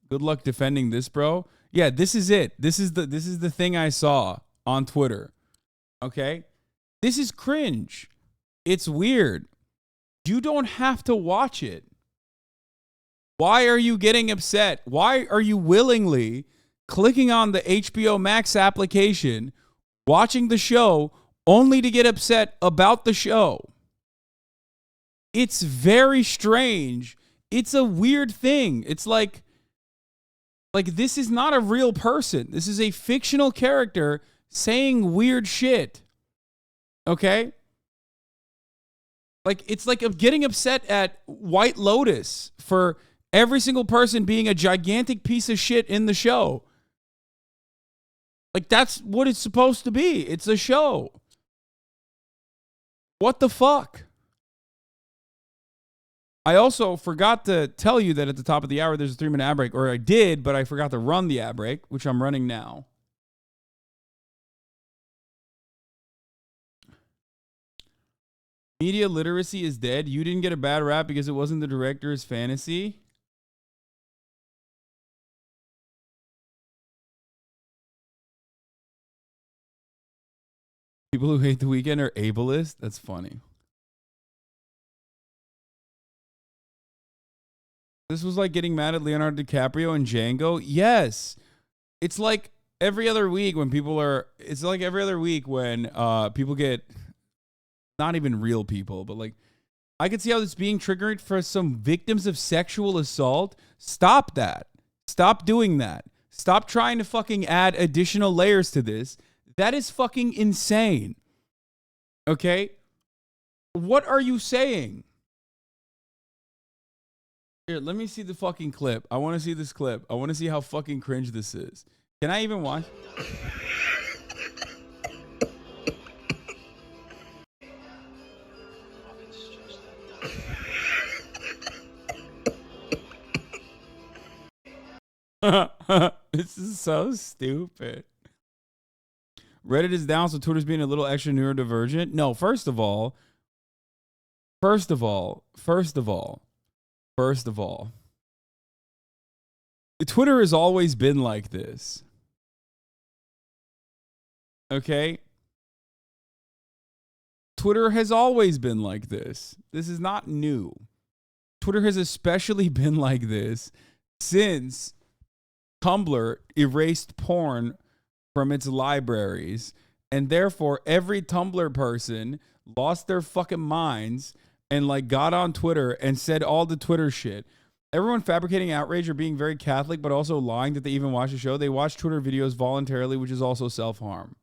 Good luck defending this, bro. Yeah, this is it. This is the thing I saw on Twitter. Okay? This is cringe. It's weird. You don't have to watch it. Why are you getting upset? Why are you willingly clicking on the HBO Max application, watching the show, only to get upset about the show? It's very strange. It's a weird thing. It's like this is not a real person. This is a fictional character saying weird shit. Okay? Like, it's like getting upset at White Lotus for every single person being a gigantic piece of shit in the show. Like, that's what it's supposed to be. It's a show. What the fuck? I also forgot to tell you that at the top of the hour, there's a 3-minute ad break. Or I did, but I forgot to run the ad break, which I'm running now. Media literacy is dead. You didn't get a bad rap because it wasn't the director's fantasy. People who hate The Weeknd are ableist. That's funny. This was like getting mad at Leonardo DiCaprio and Django. Yes. It's like every other week when people get, not even real people, but like, I could see how this being triggered for some victims of sexual assault. Stop that. Stop doing that. Stop trying to fucking add additional layers to this. That is fucking insane. Okay? What are you saying? Here, let me see the fucking clip. I want to see this clip. I want to see how fucking cringe this is. Can I even watch? This is so stupid. Reddit is down, so Twitter's being a little extra neurodivergent. No, first of all, Twitter has always been like this. Okay? Twitter has always been like this. This is not new. Twitter has especially been like this since Tumblr erased porn from its libraries, and therefore every Tumblr person lost their fucking minds and like got on Twitter and said all the Twitter shit. Everyone fabricating outrage or being very Catholic but also lying that they even watch the show. They watch Twitter videos voluntarily, which is also self-harm.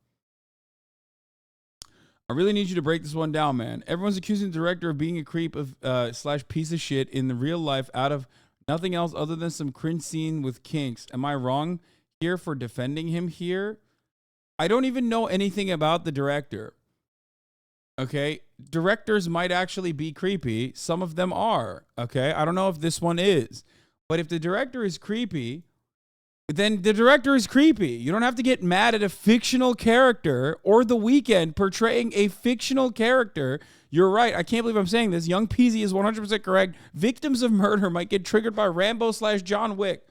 I really need you to break this one down, man. Everyone's accusing the director of being a creep of / piece of shit in the real life out of nothing else other than some cringe scene with kinks. Am I wrong here for defending him here? I don't even know anything about the director. Okay? Directors might actually be creepy. Some of them are. Okay? I don't know if this one is. But if the director is creepy, then the director is creepy. You don't have to get mad at a fictional character or The Weeknd portraying a fictional character. You're right. I can't believe I'm saying this. Young Peasy is 100% correct. Victims of murder might get triggered by Rambo / John Wick.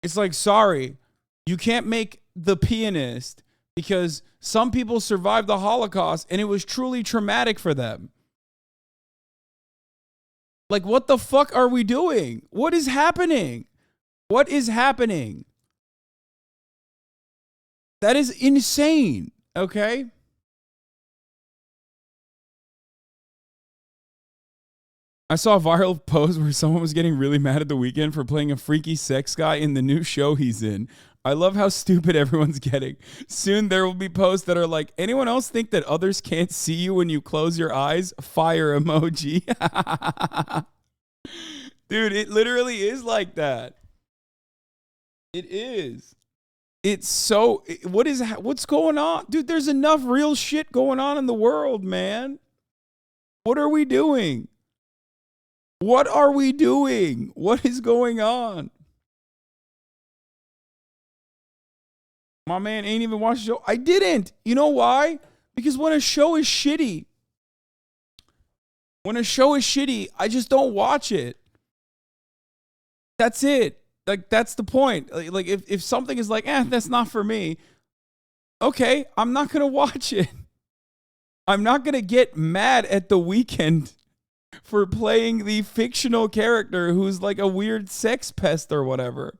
It's like, sorry, you can't make The Pianist because some people survived the Holocaust and it was truly traumatic for them. Like, what the fuck are we doing? What is happening? What is happening? That is insane, okay? I saw a viral post where someone was getting really mad at The Weeknd for playing a freaky sex guy in the new show he's in. I love how stupid everyone's getting. Soon there will be posts that are like, anyone else think that others can't see you when you close your eyes? Fire emoji. Dude, it literally is like that. It is. It's so, what's going on? Dude, there's enough real shit going on in the world, man. What are we doing? What are we doing? What is going on? My man ain't even watched the show. I didn't. You know why? Because when a show is shitty, I just don't watch it. That's it. Like, that's the point. Like if something is like, that's not for me, okay, I'm not gonna watch it. I'm not gonna get mad at The Weeknd for playing the fictional character who's like a weird sex pest or whatever.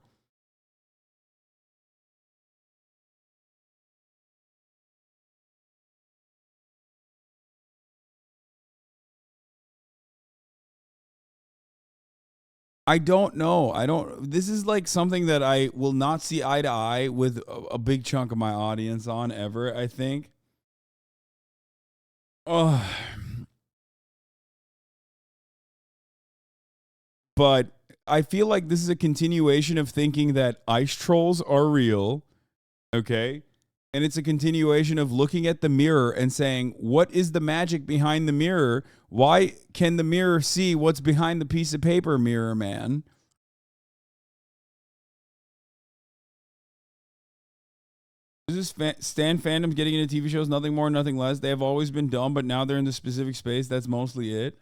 I don't know. I don't. This is like something that I will not see eye to eye with a big chunk of my audience on ever, I think. Oh, but I feel like this is a continuation of thinking that ice trolls are real, okay? And it's a continuation of looking at the mirror and saying, what is the magic behind the mirror? Why can the mirror see what's behind the piece of paper, mirror man? Is this Stan fandom getting into TV shows? Nothing more, nothing less. They have always been dumb, but now they're in the specific space. That's mostly it.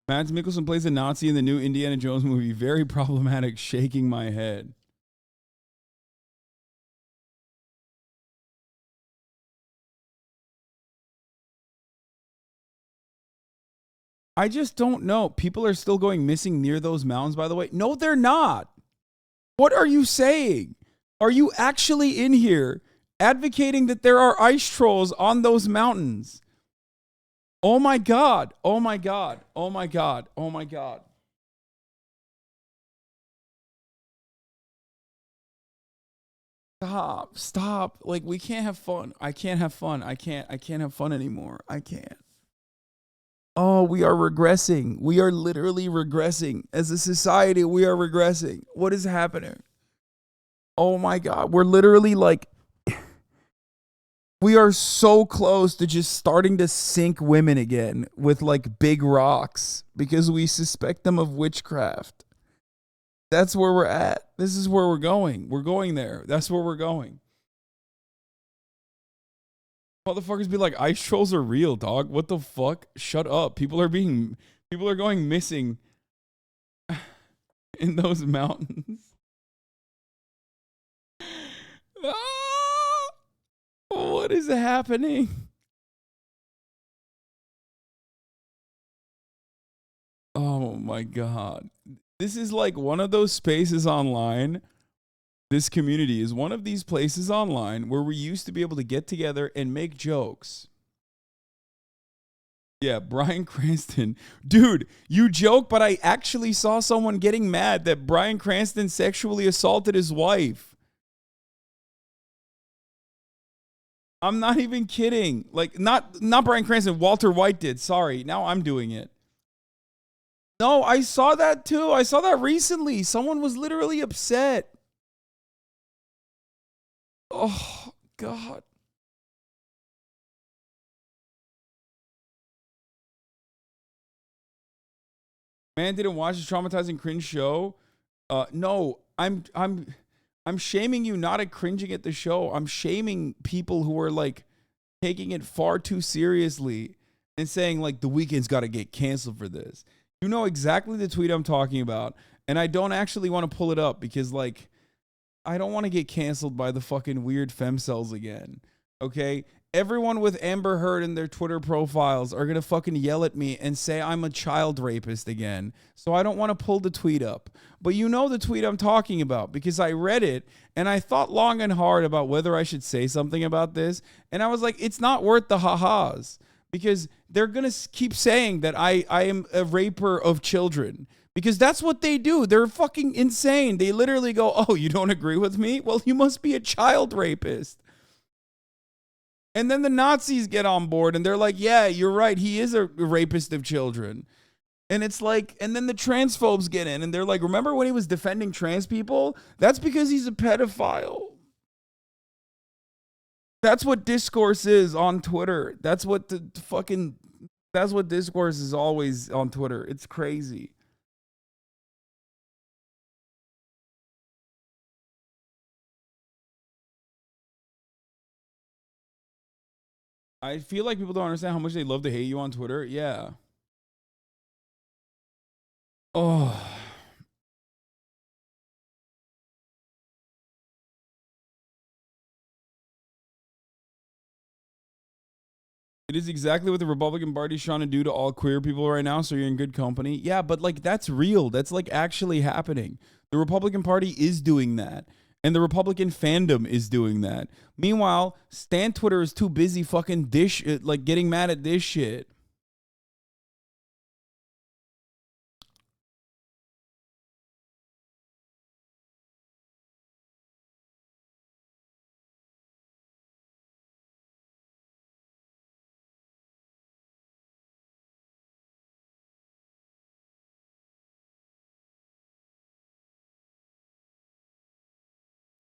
Mads Mikkelsen plays a Nazi in the new Indiana Jones movie. Very problematic. Shaking my head. I just don't know. People are still going missing near those mountains, by the way. No, they're not. What are you saying? Are you actually in here advocating that there are ice trolls on those mountains? Oh my God. Oh my God. Oh my God. Oh my God. Stop. Stop. Like, we can't have fun. I can't have fun. I can't have fun anymore. I can't. Oh, we are regressing. We are literally regressing. As a society, we are regressing. What is happening? Oh my God. We're literally like, we are so close to just starting to sink women again with like big rocks because we suspect them of witchcraft. That's where we're at. This is where we're going. We're going there. That's where we're going. Motherfuckers be like, ice trolls are real, dog. What the fuck? Shut up. People are going missing in those mountains. Ah, what is happening? Oh my God. This is like one of those spaces online. This community is one of these places online where we used to be able to get together and make jokes. Yeah, Bryan Cranston. Dude, you joke, but I actually saw someone getting mad that Bryan Cranston sexually assaulted his wife. I'm not even kidding. Like, not Bryan Cranston, Walter White did. Sorry. Now I'm doing it. No, I saw that too. I saw that recently. Someone was literally upset. Oh God. Man didn't watch this traumatizing cringe show. No, I'm shaming you not at cringing at the show. I'm shaming people who are like taking it far too seriously and saying like the Weeknd's got to get canceled for this. You know exactly the tweet I'm talking about, and I don't actually want to pull it up because like I don't want to get canceled by the fucking weird femcells again. Okay? Everyone with Amber Heard in their Twitter profiles are going to fucking yell at me and say I'm a child rapist again. So I don't want to pull the tweet up. But you know the tweet I'm talking about because I read it and I thought long and hard about whether I should say something about this. And I was like, it's not worth the ha-has because they're going to keep saying that I am a raper of children. Because that's what they do. They're fucking insane. They literally go, oh, you don't agree with me? Well, you must be a child rapist. And then the Nazis get on board and they're like, yeah, you're right. He is a rapist of children. And it's like, and then the transphobes get in and they're like, remember when he was defending trans people? That's because he's a pedophile. That's what discourse is on Twitter. That's what the fucking, that's what discourse is always on Twitter. It's crazy. I feel like people don't understand how much they love to hate you on Twitter. Yeah. Oh. It is exactly what the Republican Party's trying to do to all queer people right now, so you're in good company. Yeah, but like that's real. That's like actually happening. The Republican Party is doing that. And the Republican fandom is doing that. Meanwhile, Stan Twitter is too busy fucking like getting mad at this shit.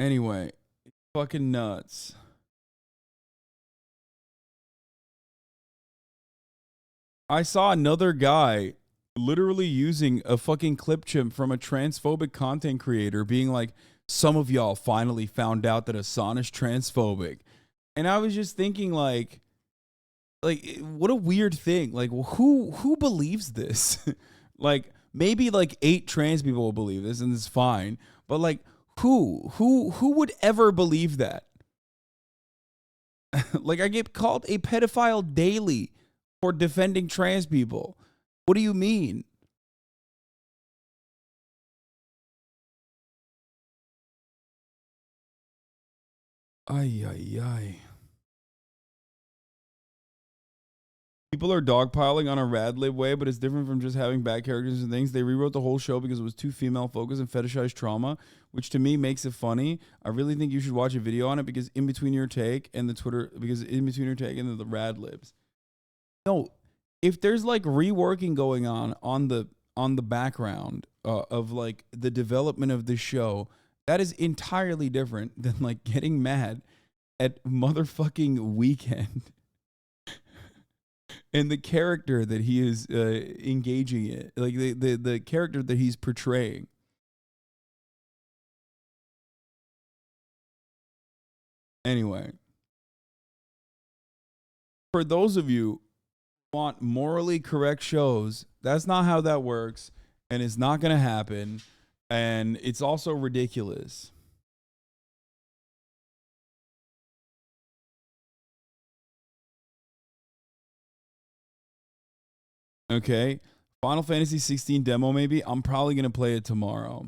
Anyway, fucking nuts. I saw another guy literally using a fucking clip chimp from a transphobic content creator being like, some of y'all finally found out that Hasan is transphobic. And I was just thinking what a weird thing. Like who believes this? Like maybe like 8 trans people will believe this and it's fine. But like who would ever believe that? Like I get called a pedophile daily for defending trans people. What do you mean? Ay ay ay. People are dogpiling on a rad lib way, but it's different from just having bad characters and things. They rewrote the whole show because it was too female focused and fetishized trauma, which to me makes it funny. I really think you should watch a video on it because in between your take and the Twitter, because in between your take and the rad libs. No, if there's like reworking going on the background of like the development of the show, that is entirely different than like getting mad at motherfucking Weekend and the character that he is engaging in, like the character that he's portraying. Anyway, for those of you who want morally correct shows, that's not how that works, and it's not going to happen, and it's also ridiculous. Okay, Final Fantasy 16 demo, maybe. I'm probably going to play it tomorrow.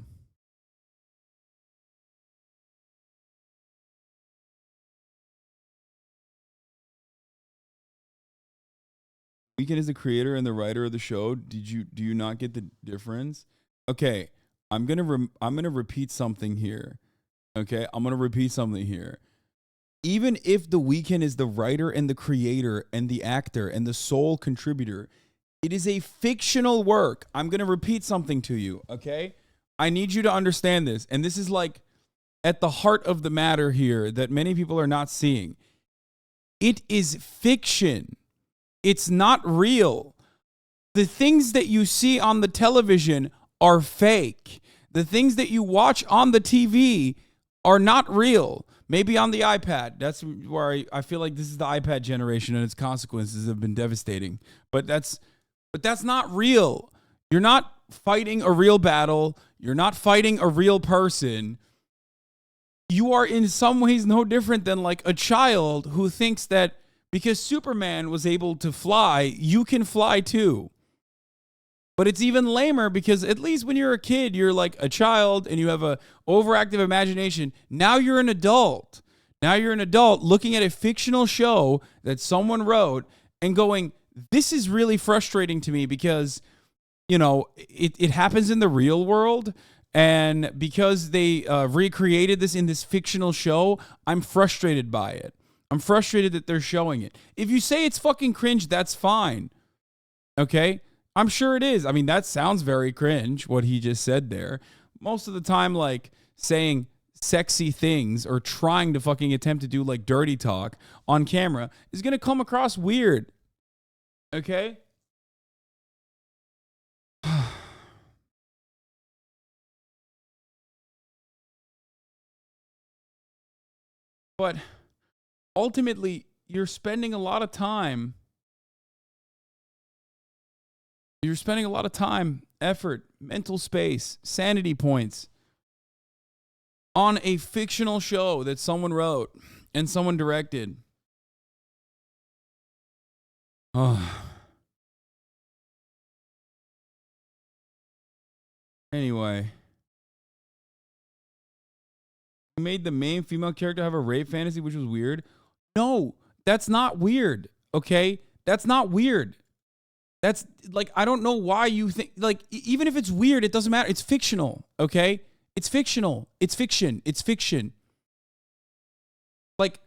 Weekend is the creator and the writer of the show. Do you not get the difference? Okay, I'm gonna repeat something here. Okay, I'm gonna repeat something here. Even if the Weekend is the writer and the creator and the actor and the sole contributor, it is a fictional work. I'm gonna repeat something to you. Okay, I need you to understand this, and this is like at the heart of the matter here that many people are not seeing. It is fiction. It's not real. The things that you see on the television are fake. The things that you watch on the TV are not real. Maybe on the iPad. That's where I feel like this is the iPad generation and its consequences have been devastating. But that's not real. You're not fighting a real battle. You're not fighting a real person. You are in some ways no different than like a child who thinks that because Superman was able to fly, you can fly too. But it's even lamer because at least when you're a kid, you're like a child and you have a overactive imagination. Now you're an adult. Now you're an adult looking at a fictional show that someone wrote and going, this is really frustrating to me because, it happens in the real world. And because they recreated this in this fictional show, I'm frustrated by it. I'm frustrated that they're showing it. If you say it's fucking cringe, that's fine. Okay? I'm sure it is. I mean, that sounds very cringe, what he just said there. Most of the time, like saying sexy things or trying to fucking attempt to do like dirty talk on camera is going to come across weird. Okay? But ultimately, you're spending a lot of time. You're spending a lot of time, effort, mental space, sanity points on a fictional show that someone wrote and someone directed. Oh. Anyway. He made the main female character have a rape fantasy, which was weird. No, that's not weird. Okay? That's not weird. That's like, I don't know why you think, like, even if it's weird, it doesn't matter. It's fictional. Okay? It's fictional. It's fiction. It's fiction. Like,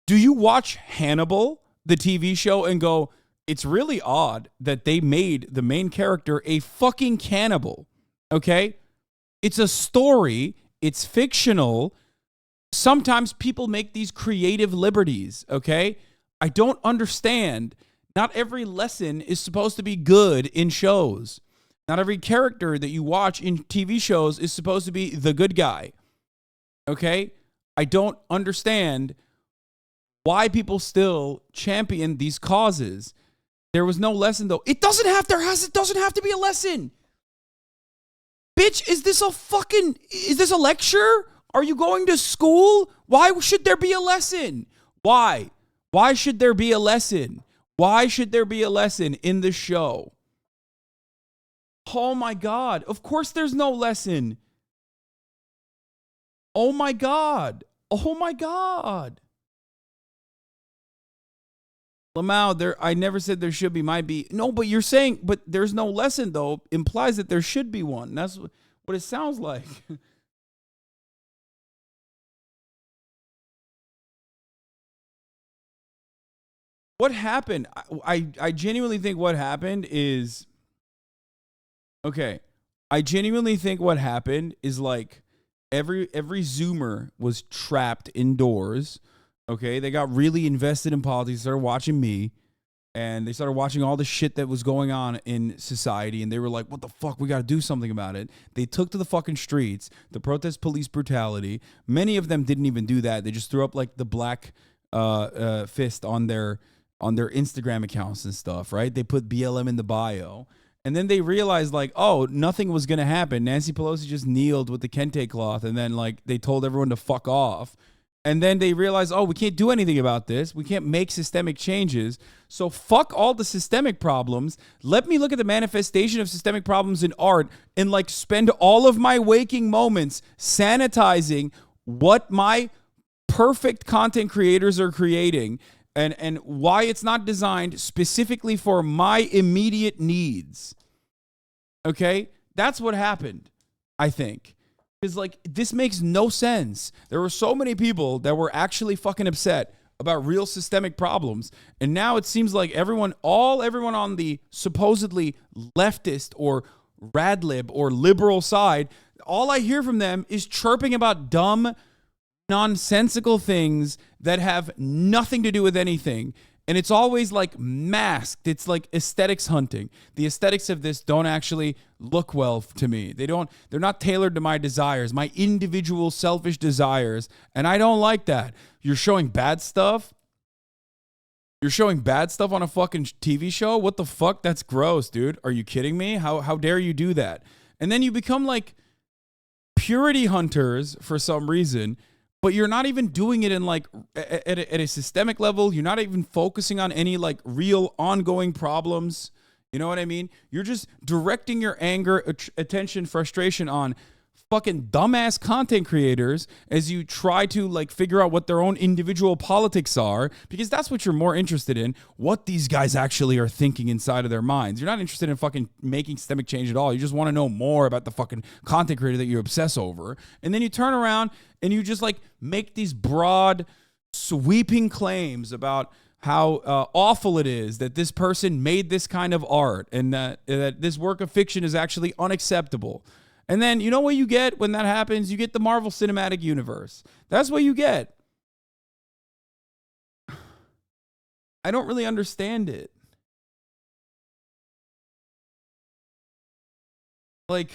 do you watch Hannibal, the TV show, and go, it's really odd that they made the main character a fucking cannibal? Okay? It's a story. It's fictional. Sometimes people make these creative liberties, okay? I don't understand. Not every lesson is supposed to be good in shows. Not every character that you watch in TV shows is supposed to be the good guy, okay? I don't understand why people still champion these causes. There was no lesson, though. It doesn't have to be a lesson. Bitch, is this a lecture? Are you going to school? Why should there be a lesson? Why? Why should there be a lesson? Why should there be a lesson in the show? Oh my God. Of course there's no lesson. Oh my God. Oh my God. Lamau, I never said there should be, might be. No, but you're saying, but there's no lesson, though, implies that there should be one. That's what it sounds like. What happened? I genuinely think what happened is, okay, I genuinely think what happened is like every Zoomer was trapped indoors. Okay, they got really invested in politics, started watching me, and they started watching all the shit that was going on in society, and they were like, what the fuck, we got to do something about it. They took to the fucking streets to protest police brutality. Many of them didn't even do that. They just threw up like the black fist on their Instagram accounts and stuff, right? They put BLM in the bio. And then they realized, like, oh, nothing was going to happen. Nancy Pelosi just kneeled with the kente cloth, and then, like, they told everyone to fuck off. And then they realized, oh, we can't do anything about this. We can't make systemic changes. So fuck all the systemic problems. Let me look at the manifestation of systemic problems in art and like spend all of my waking moments sanitizing what my perfect content creators are creating and why it's not designed specifically for my immediate needs. Okay? That's what happened, I think. Is like, this makes no sense. There were so many people that were actually fucking upset about real systemic problems. And now it seems like everyone on the supposedly leftist or radlib or liberal side, all I hear from them is chirping about dumb, nonsensical things that have nothing to do with anything. And it's always like masked. It's like aesthetics hunting. The aesthetics of this don't actually look well to me. They're not tailored to my desires, my individual selfish desires. And I don't like that. You're showing bad stuff. You're showing bad stuff on a fucking TV show? What the fuck? That's gross, dude. Are you kidding me? How dare you do that? And then you become like purity hunters for some reason. But you're not even doing it in like at a systemic level. You're not even focusing on any like real ongoing problems. You know what I mean? You're just directing your anger, attention, frustration on fucking dumbass content creators as you try to like figure out what their own individual politics are, because that's what you're more interested in, what these guys actually are thinking inside of their minds. You're not interested in fucking making systemic change at all. You just want to know more about the fucking content creator that you obsess over. And then you turn around and you just like make these broad, sweeping claims about how awful it is that this person made this kind of art and that this work of fiction is actually unacceptable. And then, you know what you get when that happens? You get the Marvel Cinematic Universe. That's what you get. I don't really understand it. Like,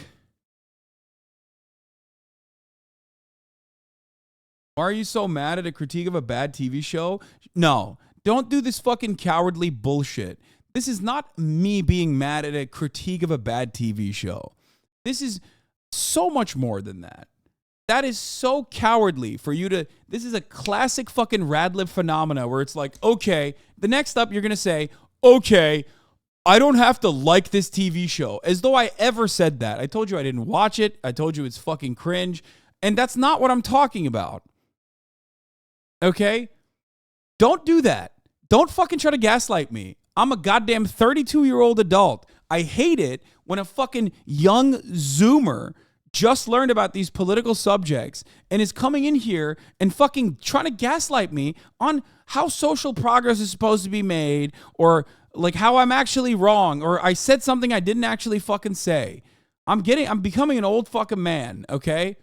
Why are you so mad at a critique of a bad TV show? No, don't do this fucking cowardly bullshit. This is not me being mad at a critique of a bad TV show. This is so much more than that. That is so cowardly for you to. This is a classic fucking Radlib phenomena where it's like, okay, the next up you're going to say, okay, I don't have to like this TV show. As though I ever said that. I told you I didn't watch it. I told you it's fucking cringe. And that's not what I'm talking about. Okay? Don't do that. Don't fucking try to gaslight me. I'm a goddamn 32-year-old adult. I hate it when a fucking young Zoomer just learned about these political subjects and is coming in here and fucking trying to gaslight me on how social progress is supposed to be made, or like how I'm actually wrong, or I said something I didn't actually fucking say. I'm becoming an old fucking man, okay?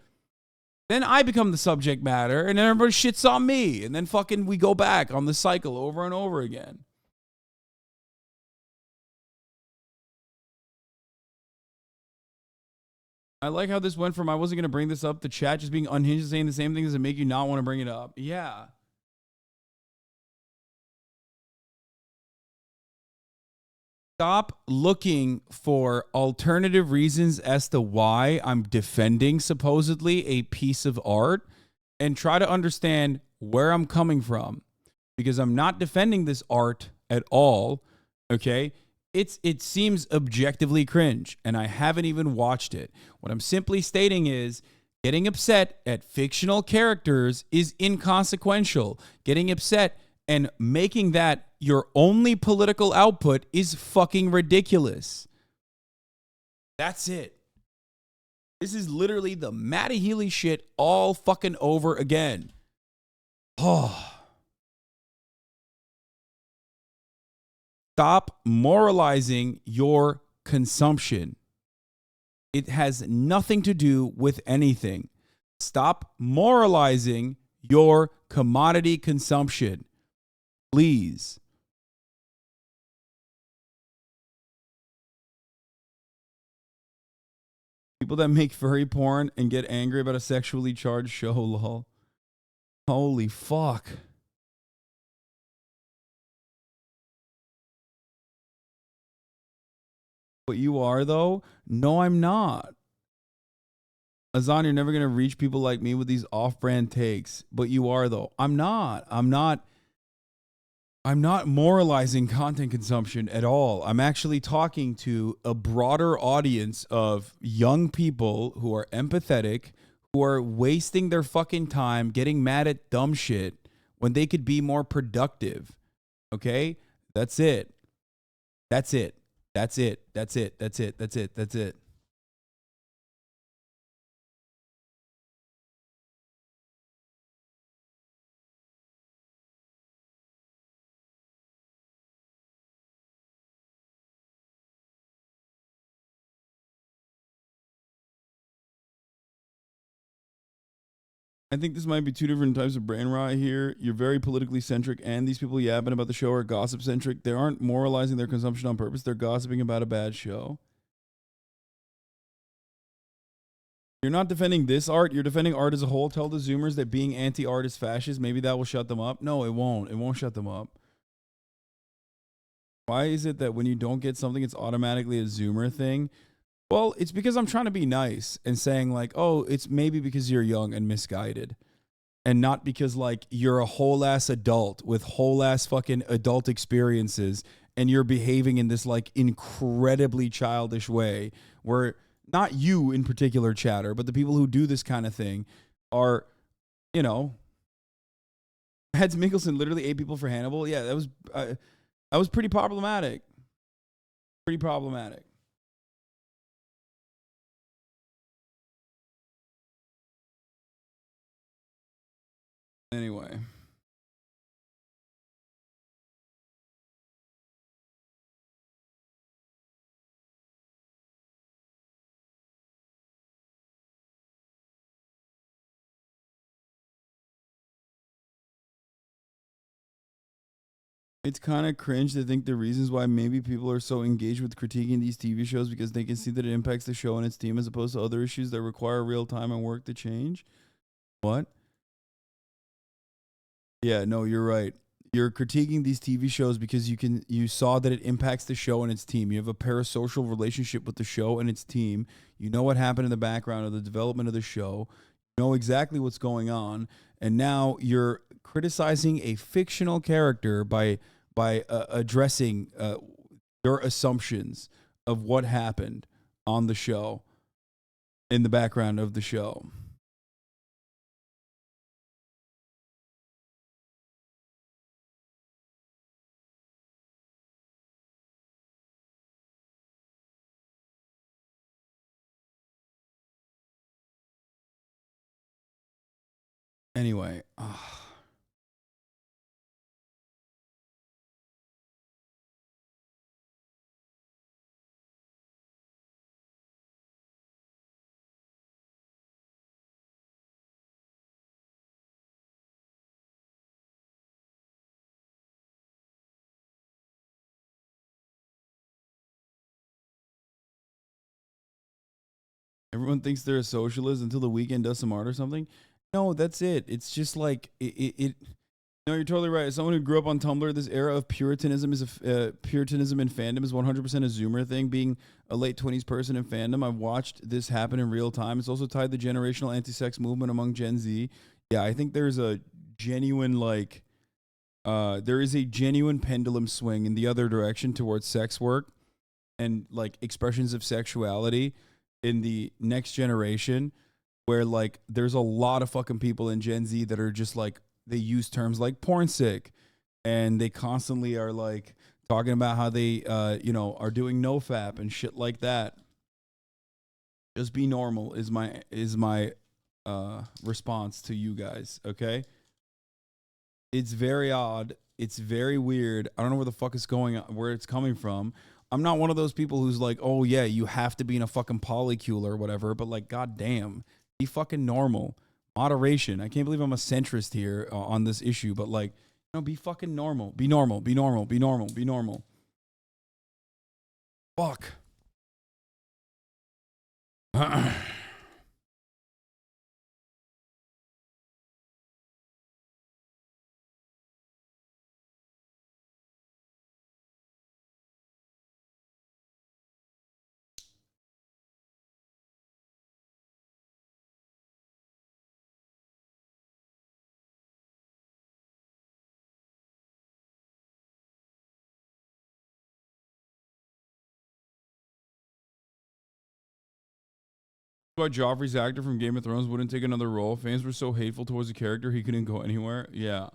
Then I become the subject matter, and then everybody shits on me, and then fucking we go back on the cycle over and over again. I like how this went from I wasn't going to bring this up to chat just being unhinged and saying the same things that make you not want to bring it up. Yeah. Stop looking for alternative reasons as to why I'm defending supposedly a piece of art, and try to understand where I'm coming from, because I'm not defending this art at all. Okay. It seems objectively cringe, and I haven't even watched it. What I'm simply stating is getting upset at fictional characters is inconsequential. Getting upset and making that your only political output is fucking ridiculous. That's it. This is literally the Matty Healy shit all fucking over again. Oh. Stop moralizing your consumption. It has nothing to do with anything. Stop moralizing your commodity consumption. Please. People that make furry porn and get angry about a sexually charged show, lol. Holy fuck. But you are, though? No, I'm not. Hasan, you're never going to reach people like me with these off-brand takes. But you are, though. I'm not moralizing content consumption at all. I'm actually talking to a broader audience of young people who are empathetic, who are wasting their fucking time getting mad at dumb shit when they could be more productive. Okay? That's it. That's it. That's it. That's it. That's it. That's it. That's it. I think this might be two different types of brain rot here. You're very politically centric, and these people yapping about the show are gossip centric. They aren't moralizing their consumption on purpose. They're gossiping about a bad show. You're not defending this art. You're defending art as a whole. Tell the Zoomers that being anti-art is fascist. Maybe that will shut them up. No, it won't. It won't shut them up. Why is it that when you don't get something, it's automatically a Zoomer thing? Well, it's because I'm trying to be nice and saying like, oh, it's maybe because you're young and misguided. And not because like you're a whole ass adult with whole ass fucking adult experiences and you're behaving in this like incredibly childish way where not you in particular, chatter, but the people who do this kind of thing are, you know, Heads Mikkelsen literally 8 people for Hannibal. Yeah, that was pretty problematic. Pretty problematic. Anyway. It's kind of cringe to think the reasons why maybe people are so engaged with critiquing these TV shows because they can see that it impacts the show and its team as opposed to other issues that require real time and work to change. What? Yeah, no, you're right. You're critiquing these TV shows because you saw that it impacts the show and its team. You have a parasocial relationship with the show and its team. You know what happened in the background of the development of the show. You know exactly what's going on, and now you're criticizing a fictional character by addressing your assumptions of what happened on the show in the background of the show. Anyway, everyone thinks they're a socialist until the weekend does some art or something. No, that's it. It's just like it. No, you're totally right. As someone who grew up on Tumblr, this era of Puritanism Puritanism in fandom is 100% a Zoomer thing. Being a late 20s person in fandom, I've watched this happen in real time. It's also tied the generational anti-sex movement among Gen Z. Yeah, I think there's a genuine there is a genuine pendulum swing in the other direction towards sex work and like expressions of sexuality in the next generation, where like there's a lot of fucking people in Gen Z that are just like they use terms like porn sick, and they constantly are like talking about how they are doing no fap and shit like that. Just be normal is my response to you guys, okay? It's very odd. It's very weird. I don't know where the fuck it's going, where it's coming from. I'm not one of those people who's like, oh yeah, you have to be in a fucking polycule or whatever. But like, goddamn, be fucking normal. Moderation. I can't believe I'm a centrist here on this issue, but like, be fucking normal. Be normal. Be normal. Be normal. Be normal. Fuck. Why Joffrey's actor from Game of Thrones wouldn't take another role. Fans were so hateful towards the character he couldn't go anywhere. Yeah.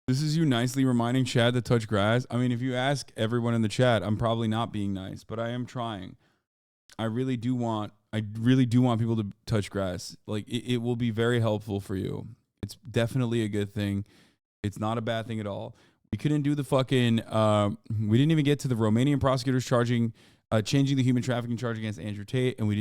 This is you nicely reminding Chad to touch grass. I mean, if you ask everyone in the chat, I'm probably not being nice, but I am trying. I really do want people to touch grass. Like it will be very helpful for you. It's definitely a good thing. It's not a bad thing at all. We couldn't do the fucking we didn't even get to the Romanian prosecutors changing the human trafficking charge against Andrew Tate, and we